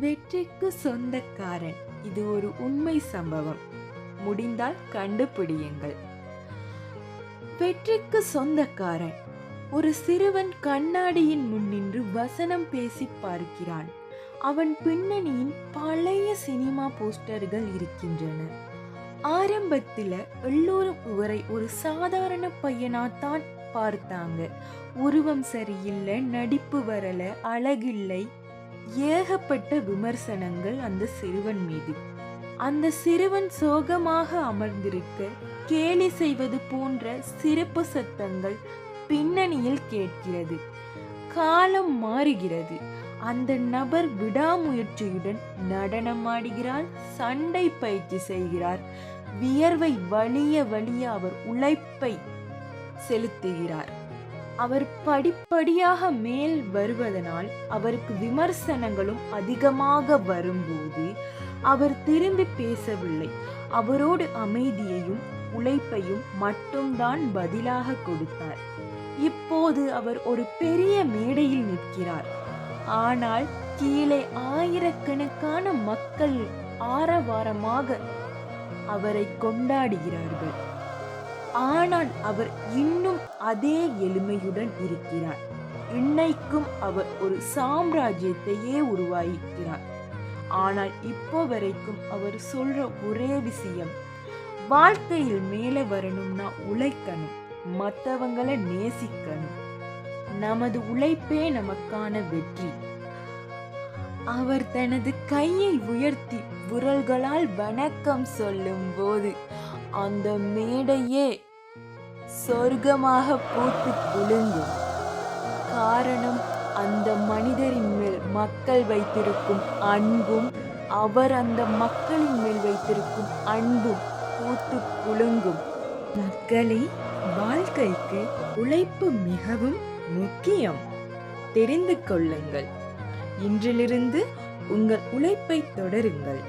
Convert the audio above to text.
வெற்றிக்கு சொந்தக்காரன். இது ஒரு உண்மை சம்பவம். முடிந்தால் கண்டுபிடியுங்கள். வெற்றிக்கு சொந்தக்காரன். ஒரு சிறுவன் கண்ணாடியின் முன் நின்று வசனம் பேசி பார்க்கிறான். அவன் பின்னணியில் பழைய சினிமா போஸ்டர்கள் இருக்கின்றன. ஆரம்பத்தில் எல்லோரும் இவரை ஒரு சாதாரண பையனாத்தான் பார்த்தாங்க. உருவம் சரியில்லை, நடிப்பு வரல, அழகில்லை, ஏகப்பட்ட விமர்சனங்கள் அந்த சிறுவன் மீது. அந்த சிறுவன் சோகமாக அமர்ந்திருக்க கேலி செய்வது போன்ற சிறப்பு சத்தங்கள் பின்னணியில் கேட்கிறது. காலம் மாறுகிறது. அந்த நபர் விடாமுயற்சியுடன் நடனமாடுகிறார், சண்டை பயிற்சி செய்கிறார், வியர்வை வலிய வலிய அவர் உழைப்பை செலுத்துகிறார். அவர் படிப்படியாக மேல் வருவதனால் அவருக்கு விமர்சனங்களும் அதிகமாக வரும்போது அவர் திரும்பி பேசவில்லை. அவரோடு அமைதியையும் உழைப்பையும் மட்டும்தான் பதிலாக கொடுத்தார். இப்போது அவர் ஒரு பெரிய மேடையில் நிற்கிறார். ஆனால் கீழே ஆயிரக்கணக்கான மக்கள் ஆரவாரமாக அவரை கொண்டாடுகிறார்கள். ஆனால் அவர் இன்னும் அதே எளிமையுடன் இருக்கிறார். இன்னைக்கும் அவர் ஒரு சாம்ராஜ்யத்தையே உருவாக்கிறார். ஆனால் இப்போ வரைக்கும் அவர் சொல்ற ஒரே விஷயம், வாழ்க்கையில் மேலே வரணும்னா உழைக்கணும், மற்றவங்களை நேசிக்கணும், நமது உழைப்பே நமக்கான வெற்றி. அவர் தனது கையை உயர்த்தி விரல்களால் வணக்கம் சொல்லும் போது அந்த மேடையே சொர்க்கமாக பூத்து குலுங்கும். காரணம், அந்த மனிதரின் மேல் மக்கள் வைத்திருக்கும் அன்பும், அவர் அந்த மக்களின் மேல் வைத்திருக்கும் அன்பும் பூத்து குலுங்கும். மக்களே, வாழ்க்கைக்கு உழைப்பு மிகவும் முக்கியம். தெரிந்து கொள்ளுங்கள். இன்றிலிருந்து உங்கள் உழைப்பை தொடருங்கள்.